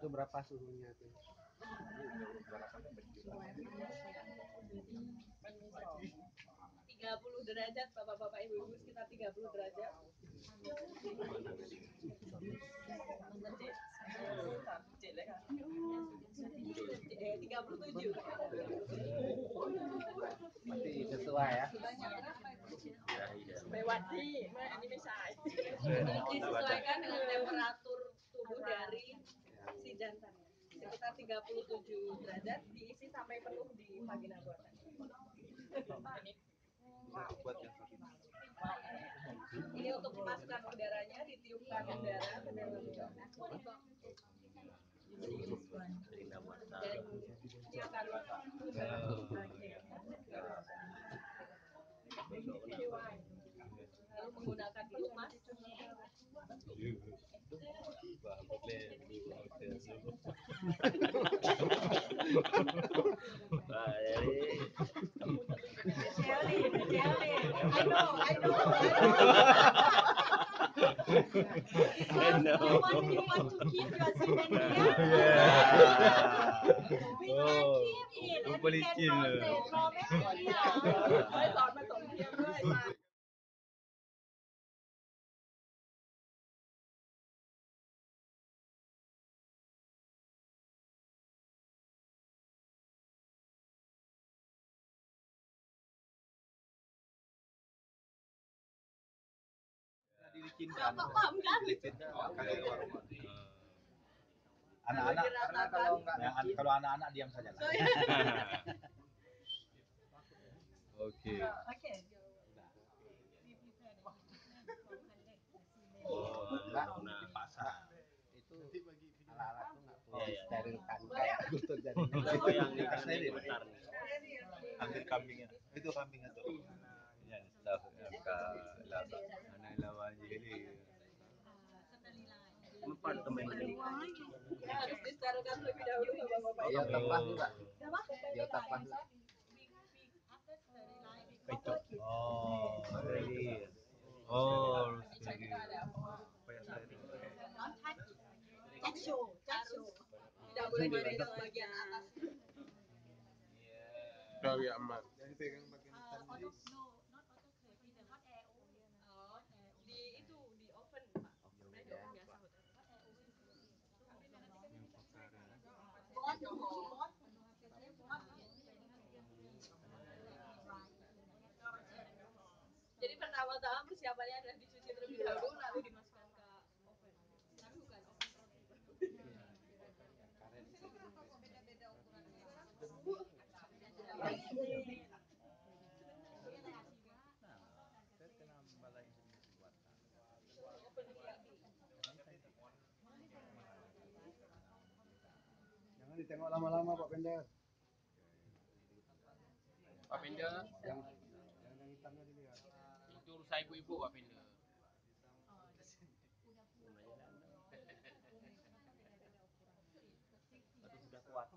Itu berapa suhunya tuh? 30 derajat, bapak-bapak ibu-ibu, sekitar 30 derajat. 37. Masih sesuai ya. Mewati, ini misai. Disesuaikan dengan temperatur tubuh dari si jantannya. Sekitar 37 derajat, diisi sampai penuh di vagina buatan. Ini untuk memasukkan udaranya, ditiupkan udara ke dalam dan ini akan lalu menggunakan pelumas. Paham kan? Anak-anak karena kalau anak-anak diam saja lah. Oke. Nah, di pasar itu alat-alat tuh nggak perlu disterilkan kayak gitu jadinya. Yang steril. Ambil kambingnya. Itu kambingnya tuh. Ya, tahu anak lawan jadi. Empat teman ini. Harus disterilkan lebih dahulu bapak-bapak. Iya tepas juga. Iya tepas. Oh, steril. Oh, steril. Supaya steril. Tidak boleh dipegang bagian atas. Tahu ya, Amat. Di itu di oven Pak. Sebenarnya di oven biasa hotel. Jadi pertama-tama persiapannya adalah dicuci terlebih dahulu lalu dimasukkan ke oven. Tapi bukan oven roti. Beda-beda ukurannya. Jangan ditengok lama-lama Pak Pender. Pak Pender, Yang hitamnya dilihat. itu urusan ibu-ibu Pak Pender. Sudah kuat.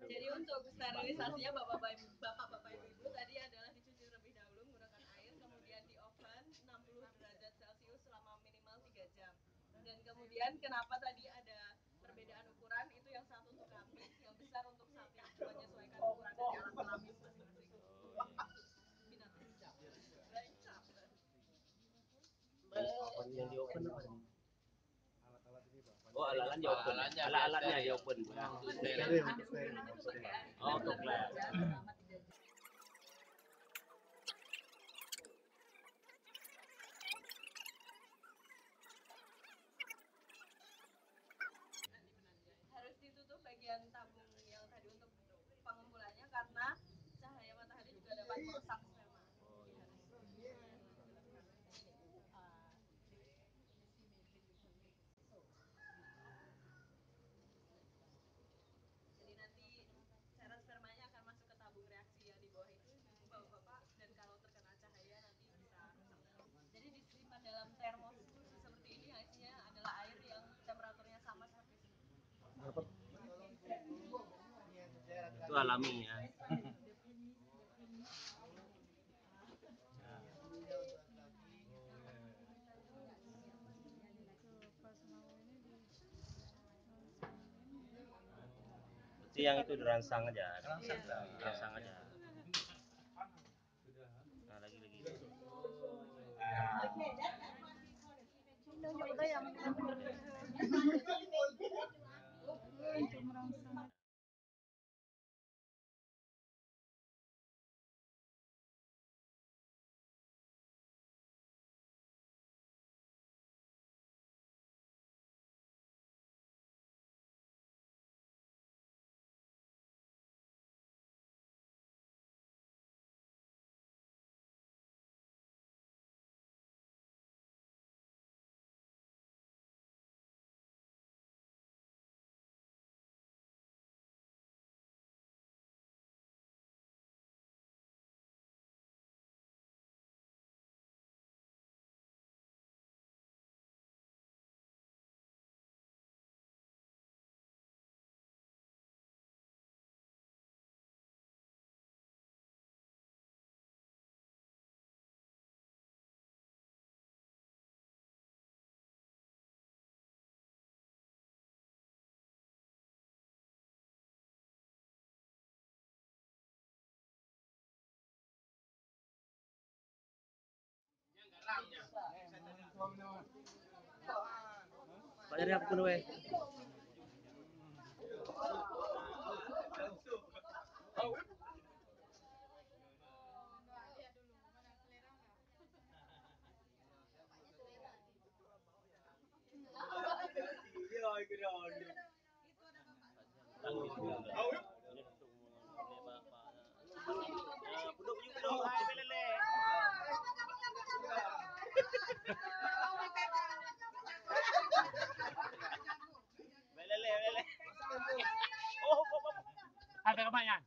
Jadi untuk sterilisasinya bapak-bapak ibu tadi adalah dicuci terlebih dahulu menggunakan air, kemudian di oven 60 derajat Celcius selama minimal 3 jam. Dan kemudian kenapa tadi ada perbedaan ukuran, itu yang satu untuk kambing, yang besar untuk sapi, menyesuaikan ukuran dari alat kelamin masing-masing. Yang di open apa nih? Alat-alat ini Pak. Oh, alat-alatnya di open. Alat-alatnya di open. Steril. Oh, untuk lab. Harus ditutup bagian tabung yang tadi untuk pengumpulannya karena cahaya matahari juga dapat merusak sperma. Jadi nanti cairan spermanya Itu alami ya. Berarti yang itu dirangsang aja. Dirangsang aja. Nah, lagi. Pak dari apa dulu? Ada kebanyakan.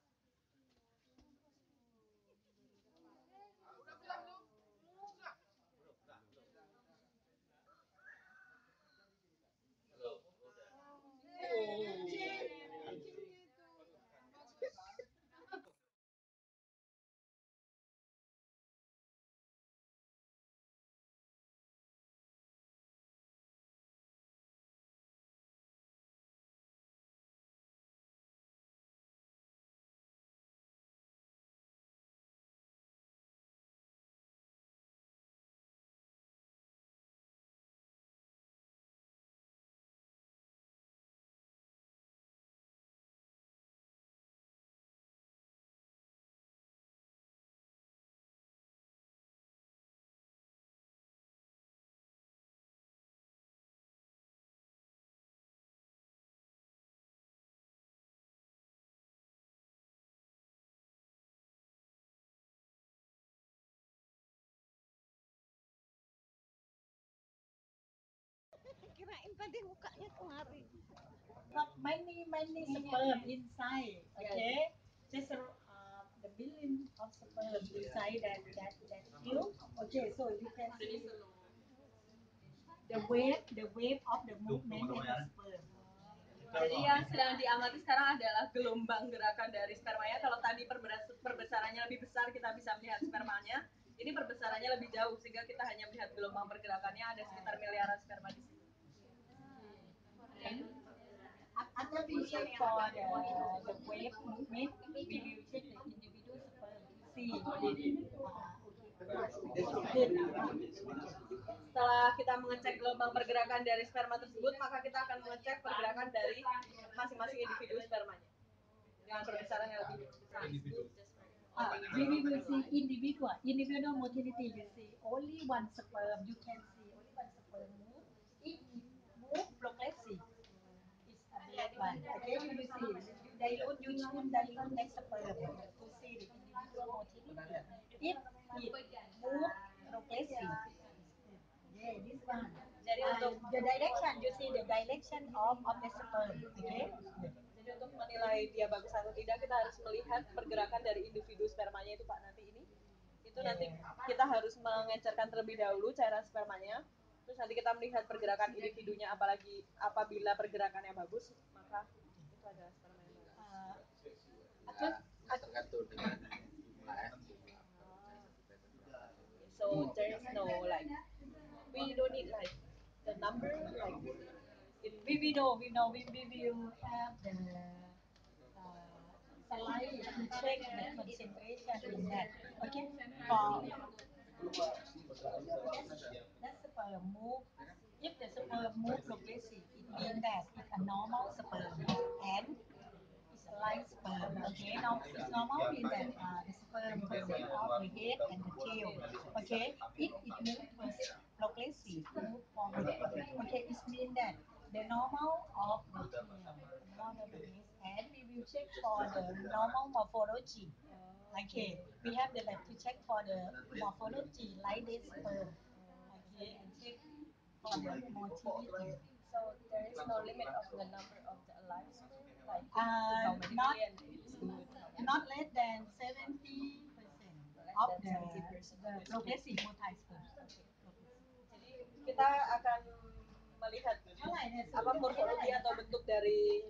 Kirain tadi mukanya kemari. Not many sperm inside, okay? Just the billion of sperm inside that tube. Okay, so you can see the wave of the movement in the sperm. Jadi yang sedang diamati sekarang adalah gelombang gerakan dari spermanya. Kalau tadi perbesarannya lebih besar, kita bisa melihat spermanya. Ini perbesarannya lebih jauh, sehingga kita hanya melihat gelombang pergerakannya. Ada sekitar miliaran sperma di sini. After we check for the wave movement, we will check the individual sperm to see Setelah kita mengecek gelombang pergerakan dari sperma tersebut, maka kita akan mengecek pergerakan dari masing-masing individu spermanya dengan perbesaran yang lebih besar. We will see individual motility. You see only one sperm. You can see only one sperm move. If it move progressively, it's a big one. Okay, you will see. You choose dilute next sperm to see the individual motility. If it move progressively, yeah, this one. Jadi untuk The direction, you see the direction of the sperm. Okay. Jadi untuk menilai dia bagus atau tidak, kita harus melihat pergerakan dari individu spermanya itu Pak nanti ini. Itu nanti kita harus mengecerkan terlebih dahulu cairan spermanya. Terus nanti kita melihat pergerakan individunya, apalagi apabila pergerakannya bagus, maka itu adalah sperma yang bagus. Tergantung dengan jumlah So there is no like, we don't need like the number like we know we will have the slide to check the concentration in that. Okay, that sperm move. If the sperm move progressive, it means that it's a normal sperm and it's a light sperm. Okay, now it's normal means that the sperm consists of the head and the tail. Okay, if it moves progressive, move forward. Okay, it means that the normal of the tail, normal of the head, and we will check for the normal morphology. Okay, we have the lab to check for the morphology like this sperm. Okay, and check for the motility. so there is no limit of the number of the alive sperm, like how many Not million it's good. not less than 70% of the progressive motile sperm. Jadi kita akan melihat apa morfologi atau bentuk dari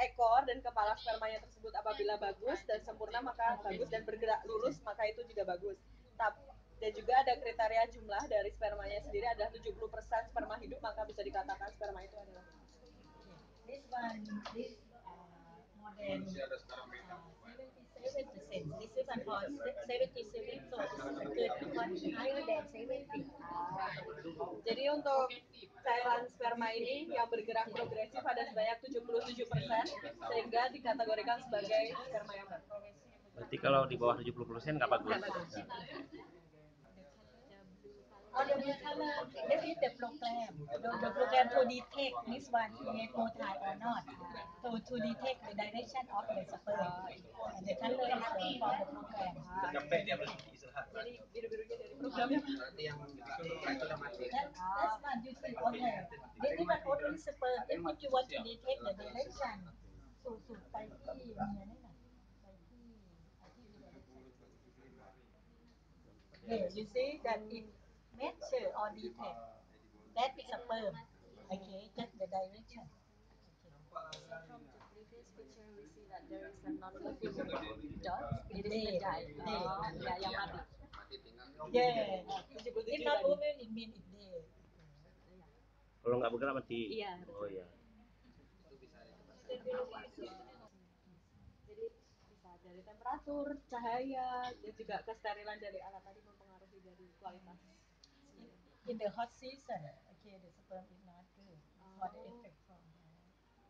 ekor dan kepala spermanya tersebut. Apabila bagus dan sempurna maka bagus, dan bergerak lurus maka itu juga bagus. Dan juga ada kriteria jumlah dari spermanya sendiri adalah 70% sperma hidup, maka bisa dikatakan sperma itu adalah This one is more than 77%. This is one for 77, so it's good because higher than 70. Jadi untuk cairan sperma ini yang bergerak progresif ada sebanyak 77%, sehingga dikategorikan sebagai sperma yang bagus. Berarti kalau di bawah 70% nggak bagus. Oh, the blue color, that is the program. The program to detect this one is motile or not. To detect the direction of the sperm. And the color is for the program. Jadi biru-birunya dari programnya. berarti yang itu udah mati. That's one you see. Okay. This is one only sperm. If you want to detect the direction, soไปที่เนี่ยนี่นะไปที่ direction. Yeah, you see that it measure or detect that is a sperm. Okay, just the direction. So from the previous picture we see that there is a non-living dot. It is the die. Ya, yang mati. Mati tinggal. Yeah. 77 If not tadi. moving, it means it's dead. Kalau nggak bergerak mati. Iya, betul. Oh iya. Itu bisa dicoba. Jadi bisa dari temperatur, cahaya, dan juga kesterilan dari alat tadi mempengaruhi dari kualitas. In the hot season, okay, the sperm is not good for the effect from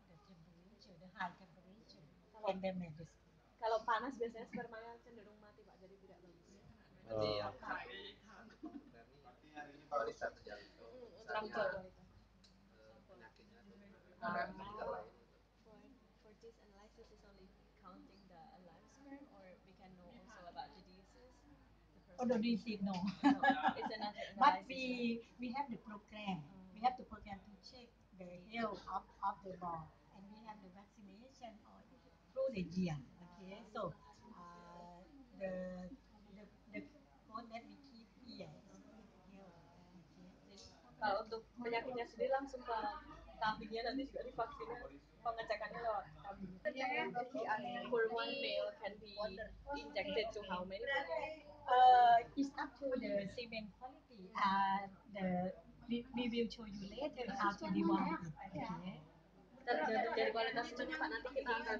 the temperature, the high temperature, and the medicine. Kalau panas biasanya spermanya cenderung mati, Pak, jadi tidak bagus. Berarti Oh. yang kualitas terjangkau. Terjangkau. Penyakitnya tuh parameter lain. For this analysis is only counting the alive sperm, or we can know also about the diseases. Oh, the disease, no. It's another But analysis. we have the program. We have the program to check the health of the ball, and we have the vaccination all through the year. Okay, so the code that we keep here is good health. Okay. Kalau untuk penyakitnya sendiri langsung ke kambingnya, nanti juga divaksinnya, pengecekannya lewat kambing. FGI for one male can be injected to how many people? It's up to the semen quality. We will show you later how to divide it. Okay. Tergantung dari kualitas semennya, Pak, nanti kita akan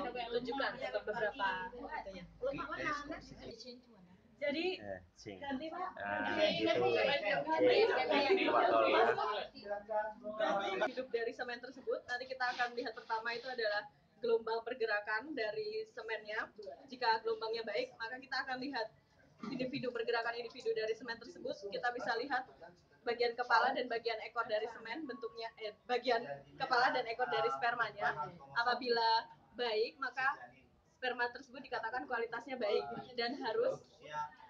tunjukkan untuk beberapa itunya. Jadi Sing. ganti Pak. Gitu. Coba tolong ya. Hidup dari semen tersebut, nanti kita akan lihat pertama itu adalah gelombang pergerakan dari semennya. Jika gelombangnya baik, maka kita akan lihat pergerakan individu dari semen tersebut. Kita bisa lihat bagian kepala dan bagian ekor dari semen, bentuknya bagian kepala dan ekor dari spermanya. Apabila baik, maka sperma tersebut dikatakan kualitasnya baik, dan harus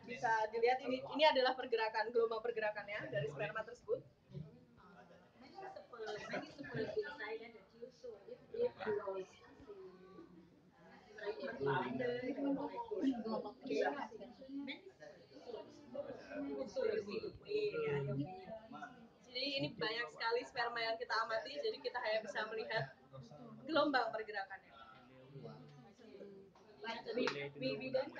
bisa dilihat ini adalah pergerakan, gelombang pergerakannya dari sperma tersebut. Many sperm inside the tube, so if you ini banyak sekali sperma yang kita amati, jadi kita hanya bisa melihat gelombang pergerakannya. But we don't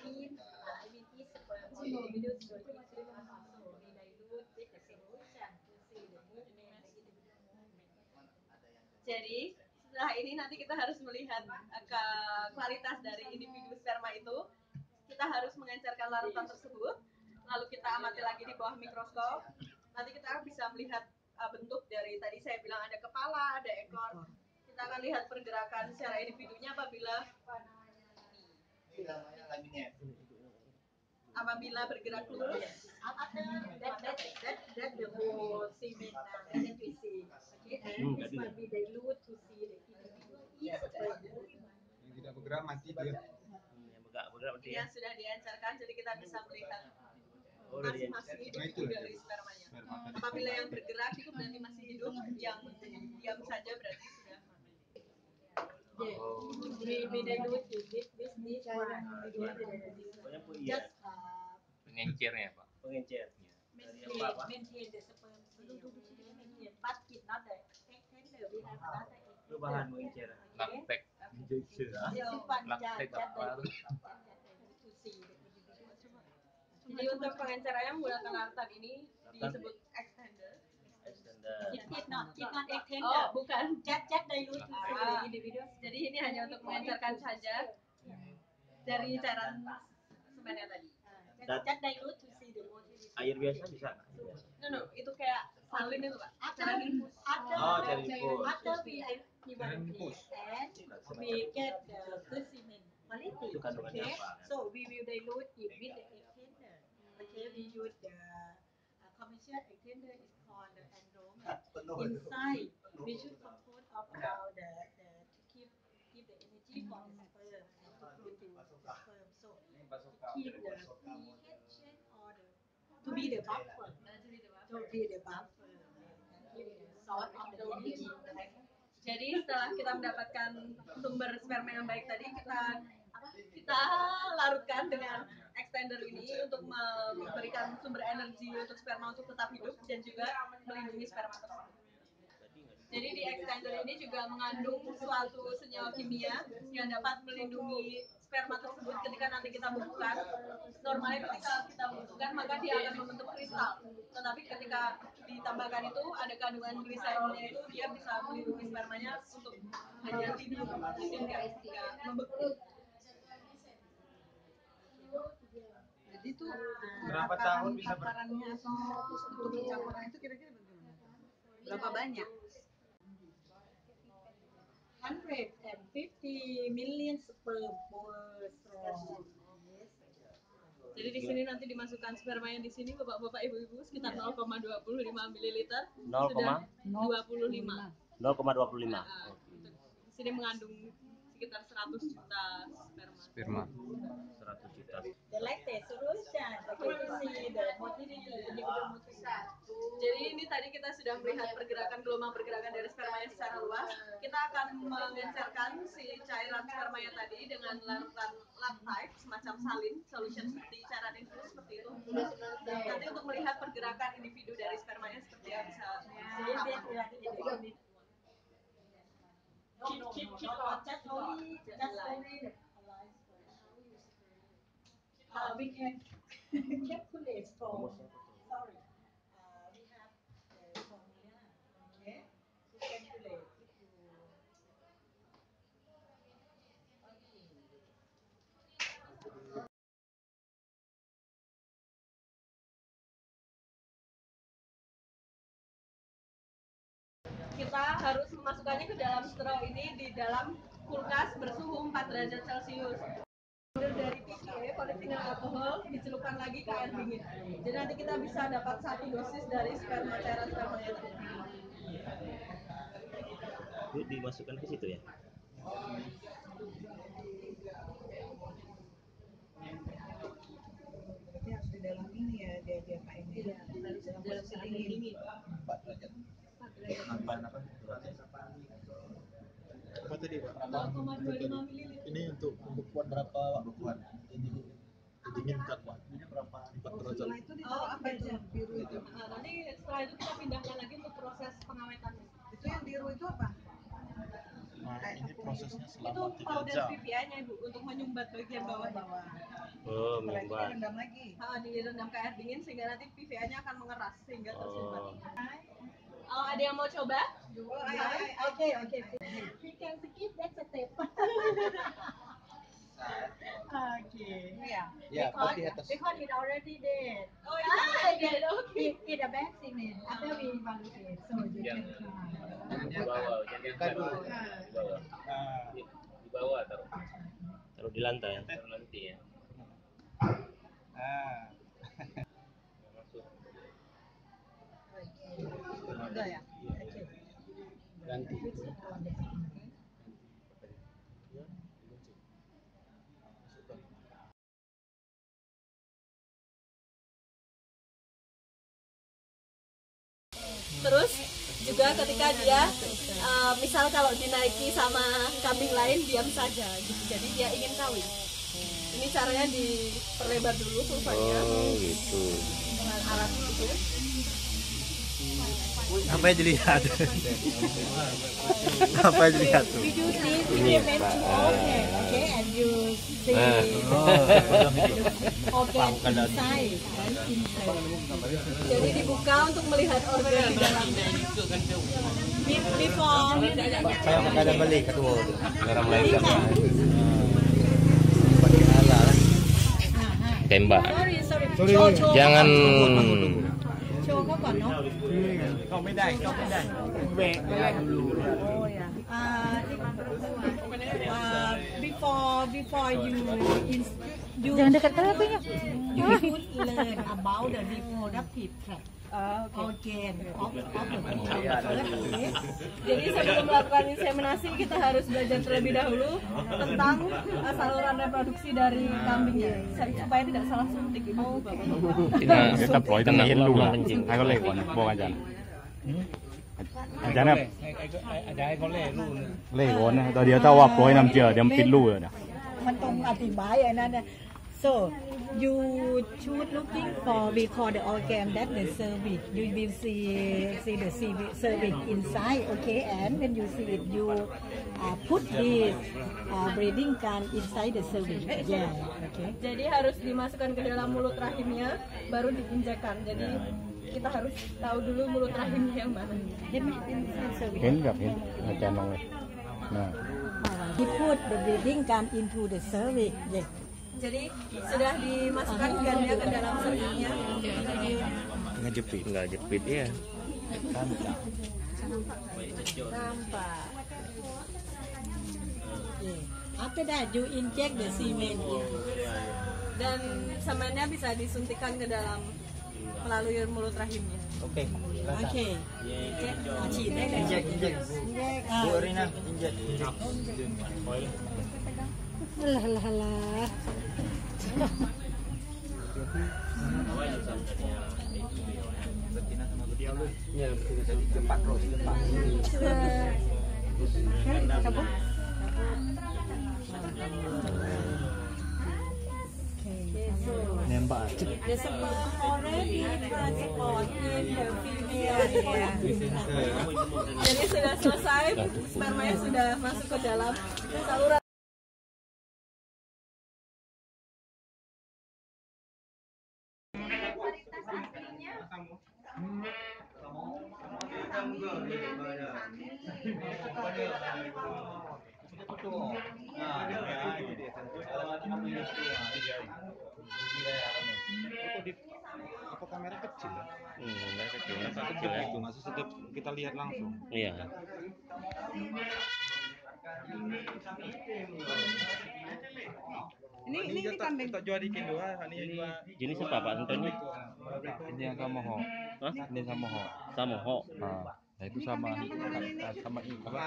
clean, I mean, each sperm, so we don't show each sperm, so we dilute with the solution to see the movement, the individual movement. Jadi setelah ini nanti kita harus melihat ke kualitas dari individu sperma itu. Kita harus mengencerkan larutan tersebut, lalu kita amati lagi di bawah mikroskop. Nanti kita bisa melihat bentuk dari tadi saya bilang ada kepala, ada ekor. Kita akan lihat pergerakan secara individunya apabila bergerak lurus. After that the whole semen that we see, okay, and this one we dilute to see the individual each sperm movement. Yang tidak bergerak mati dia. Yang bergerak berarti ya. Yang sudah diencerkan, jadi kita bisa melihat Oh, dari masing-masing individu dari spermanya. Apabila yang bergerak itu berarti masih hidup, yang diam saja berarti sudah mati. We dilute this one. Just Pengencernya Pak. Pengencer. Dari apa, Pak? maintain the sperm cell. Maintain, but it's not the egg tender. We have another egg Itu bahan mengencer. Laktek. This is one Laktek apa? to see the individual. Jadi untuk pengencerannya menggunakan larutan ini disebut extender. Extender. It's not egg tender. Oh, bukan. Just dilute to see the individual. Jadi ini hanya untuk mengencerkan saja dari cairan semennya tadi. Just dilute to see the motility. Air biasa bisa nggak? No, itu kayak salin itu Pak. After Cairan infus. cari infus. after we evaluate and we get the semen quality. Itu kandungannya Okay, apa? so we will dilute it with the egg tender. Okay, we use the commercial egg tender is called the androme. Inside, we should compose of all the to give the energy for the sperm and to produce the sperm. So to keep the pH or the to be the buffer. To be the buffer and give the source of the energy. Jadi setelah kita mendapatkan sumber sperma yang baik tadi, kita larutkan dengan extender ini untuk memberikan sumber energi untuk sperma untuk tetap hidup dan juga melindungi sperma tersebut. Jadi di extender ini juga mengandung suatu senyawa kimia yang dapat melindungi sperma tersebut ketika nanti kita bekukan. Normalnya ketika kita bekukan maka dia akan membentuk kristal. Tetapi ketika ditambahkan itu ada kandungan gliserolnya, itu dia bisa melindungi spermanya untuk hanya tidur, tidak membeku. Jadi itu berapa tahun bisa takarannya atau untuk campuran itu kira-kira bagaimana? Berapa banyak? 150 million sperm per cell. Jadi di sini nanti dimasukkan spermanya di sini Bapak-bapak Ibu-ibu sekitar 0,25 ml. 0, Sudah 25. 0,25. Di sini mengandung sekitar 100 juta sperma. 100 juta. The lactate solution, okay, to see the motility, individual motility. Jadi ini tadi kita sudah melihat gelombang pergerakan dari spermanya secara luas. Kita akan mengencerkan si cairan spermanya tadi dengan larutan lactate semacam salin, solution seperti cairan infus seperti itu. Nanti untuk melihat pergerakan individu dari spermanya seperti yang bisa Just only the alive sperm. We can calculate from, sorry, we have the formula, okay, to calculate if you, kita harus memasukkannya ke dalam straw ini di dalam kulkas bersuhu 4 derajat Celcius. Dari PCA, polyphenol alkohol, dicelupkan lagi ke air dingin. Jadi nanti kita bisa dapat 1 dosis dari cairan spermanya tadi. Itu dimasukkan ke situ ya. Berarti harus di dalam ini ya dia Pak ini. Iya, harus di dalam air dingin. 4 derajat. Apa tadi Pak? 0,25 ml. Ini untuk pembekuan berapa pembekuan? Ini Dinginkan waktunya berapa? 4 derajat. Setelah itu ditaruh apa aja biru itu? Nanti setelah itu kita pindahkan lagi untuk proses pengawetannya. Itu yang biru itu apa? Nah, ini prosesnya Itu selama 3 powder jam. PVA-nya Ibu untuk menyumbat bagian bawahnya. Oh, Setelah itu membuat. direndam lagi. Direndam ke air dingin sehingga nanti PVA-nya akan mengeras sehingga tersumbat. Oh. Oh, ada yang mau coba? Oh, ayo. Okay. We can skip that step. Okay. Yeah. Ya, Because, di atas. because it already did. Oh, iya. Oke. In the back cement after we evaluate, so you can try. Di bawah, jangan di bawah. Di bawah. Di bawah taruh. Taruh di lantai. Taruh nanti ya. Masuk. Udah ya. Oke. Ganti. Terus juga ketika dia misal kalau dinaiki sama kambing lain diam saja gitu. Jadi dia ingin kawin. Ini caranya diperlebar dulu sulfannya Oh, gitu. dengan alat itu. Apa yang dilihat? Apa yang dilihat tuh? We do this Ini, cement Pak. to organ, okay, and you see organ inside, right? Inside. Jadi dibuka untuk melihat organ di dalamnya. Before Saya kadang balik kedua tu. Orang Malaysia. Pakai alat. Tembak. sorry. Jangan Show เขาก่อนเนาะ Kauไม่ได้แหวกไม่ได้ดู Oh ya. Before you Jangan dekat teleponnya. you should learn about the reproductive tract organ of the female. Jadi sebelum melakukan inseminasi kita harus belajar terlebih dahulu tentang saluran reproduksi dari kambingnya supaya tidak salah suntik Ibu Bapak. kita kena gelombang kencing. ให้เขาเล่ก่อนบอกอาจารย์อาจารย์ครับเล่ก่อนนะตอนเดียวถ้าว่าปล่อยน้ำเจือเดี๋ยวมันปิดรูเลยนะ มันต้องอธิบายไอ้นั่นน่ะ so you should looking for we call the organ that the cervix you will see the cervix inside okay and when you see it you put this breeding gun inside the cervix yeah okay Jadi harus dimasukkan ke dalam mulut rahimnya baru diinjakan. Jadi kita harus tahu dulu mulut rahimnya yang mana. เห็นไหม inside cervix เห็นกับเห็นอาจารย์ลองเลยนะ he put the breeding gun into the cervix yeah Jadi sudah dimasukkan gunnya ke dalam cervixnya. ngejepit Enggak jepit ya. nampak yeah. After that you inject the semen in Dan semennya bisa disuntikan ke dalam melalui mulut rahimnya. oke okay ฉีดได้เลย injek Bu Rina injek lah ya jadi cepat terus cepat nembak the sperm already transport in the female Jadi sudah selesai, spermanya sudah masuk ke dalam saluran. Apa kamera kecil ya? Mereka kecil, masa kecil ya. Itu masih setiap kita lihat langsung. Iya. Ini kambing. Jenis apa Pak Antoni? ini yang sama ho Hah? ini sama ho Samoho. nah itu sama sama ini apa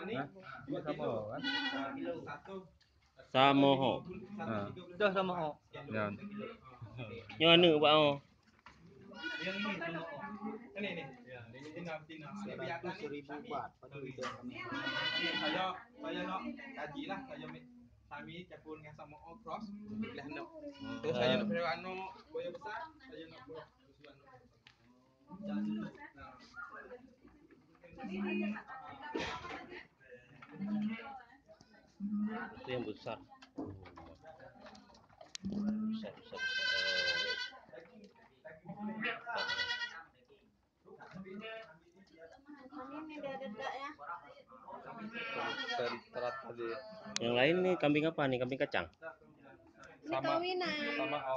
ini sama ho kan Samoho. nah itu sama ho ya Yang mana Pak oh? Ini. 100.000 baht. Padahal itu. Saya nak kaji lah, saya Sami campur dengan sama O cross belah anak. Terus saya nak beri anak boya besar, saya nak buat susu anak. Itu yang besar. Besar. Ini dia dedak ya. Yang lain nih kambing apa nih? Kambing kacang? Ini kawinan.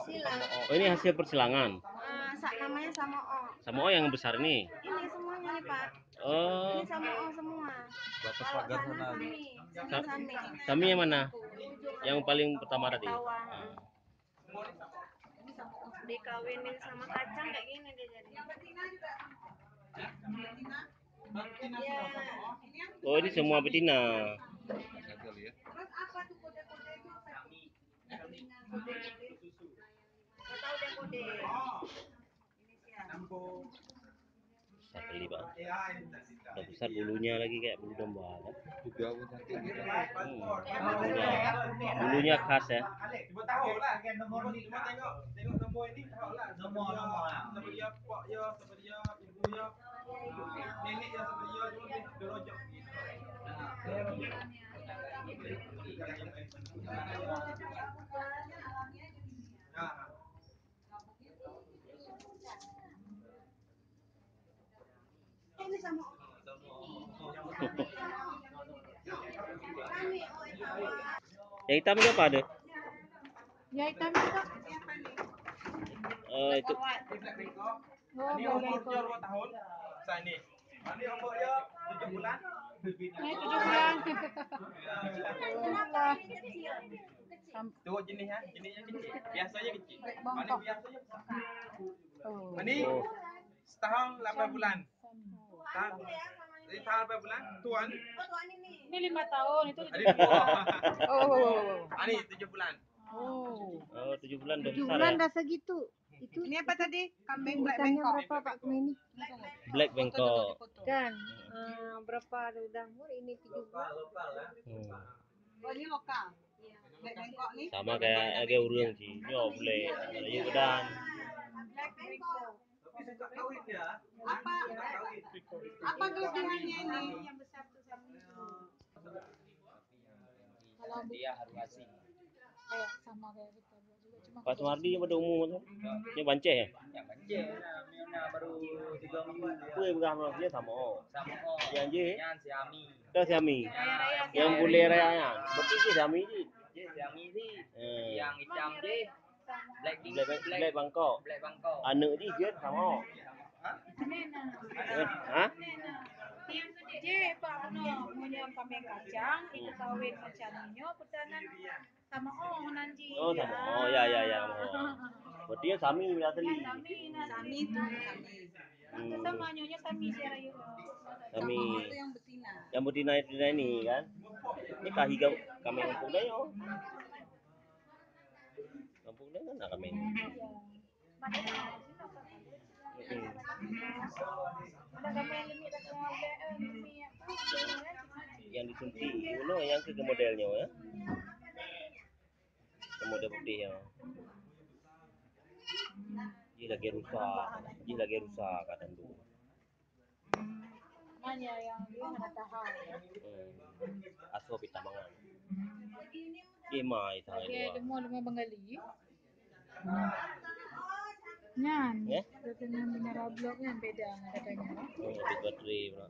Silang. Oh, ini hasil persilangan. Namanya sama O. Sama O yang besar nih. Ini semuanya nih Pak. Oh. Ini sama O semua. Kalau sana Sami. Sami yang mana? Yang paling pertama tadi. Dikawinin sama kacang kayak gini dia jadi. Ya. Oh, ini semua betina. Terus apa tuh kode-kode itu? Nggak tahu deh kode. Bisa beli Pak. Udah besar bulunya lagi kayak bulu domba kan? Bulunya khas ya. Cuba tahu lah nomor ni, cuma tengok nombor ini tahu lah. Nombor siapa dia, pak dia, siapa dia, ibu dia, nenek dia, siapa dia, cuma dia rojak gitu. Ini sama O. Yang hitam itu apa ada? Yang hitam itu Itu Ini umur dia 2 tahun. Saya ni. Ini umur dia 7 bulan. Ini 7 bulan. Tengok jenisnya, jenisnya kecil. Biasanya kecil. Ini biasanya besar. Ini setahun 8 bulan. Ini tahun 8 bulan. Tuan. Ini 5 tahun itu 7 Ada bulan. 2. Oh. Ini 7 bulan. Oh. Oh, 7 bulan udah 7 besar bulan ya. dah segitu. Itu Ini apa tadi? Kambing black ikannya bangkok. berapa Pak Kemeni? Black bangkok. Kan berapa udah umur ini 7 bulan. Oh, ini lokal. Black bangkok nih. Sama kayak urang sih. Yo boleh. Melayu kedan. Black bangkok. Apa kelebihannya ini? Yang besar tuh kalau Dia Haruasi. kayak sama kayak kita buat juga cuma Pak Sumardi yang pada umum tu. Dia banceh ya? Yang banjir lah, Miona baru 3 minggu. Kuih berapa dia sama O. Sama O. Yang je. Yang Siami. Ke Siami. Yang boleh raya. Betul ke Siami je. Siami ni. Yang hitam je. Black bangkok. Black bangkok. Anak je je sama O. Hah? je Pak Ano punya kambing kacang itu kawin macam ini putanan sama nanti. Oh sama. Oh ya. Berarti ya Sami asli. Sami itu Sami. Sama nyonya Sami Serayu. Sami. Itu yang betina. Yang betina ini kan. Ini kahi kami kampung dah yo. Kampung dah kan kami. Yang disuntik dulu yang ke modelnya ya. Ke model putih ya. Dia lagi rusak kadang tu. Mana yang dia nak tahan. Aso pita mangan. Mai tangan Okey, dua. demo bengali. Nyan, katanya mineral block kan beda katanya. Oh, bit baterai pula.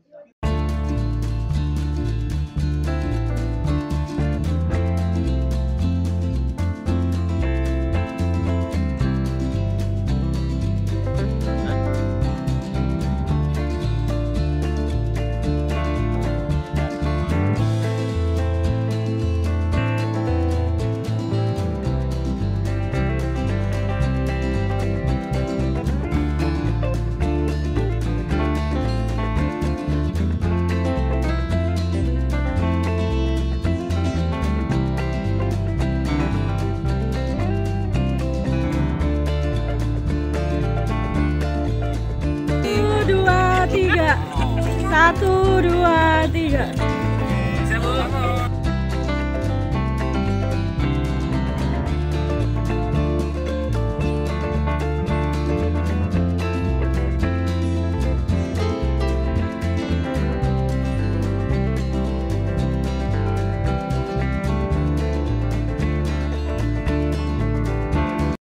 Satu, dua, tiga.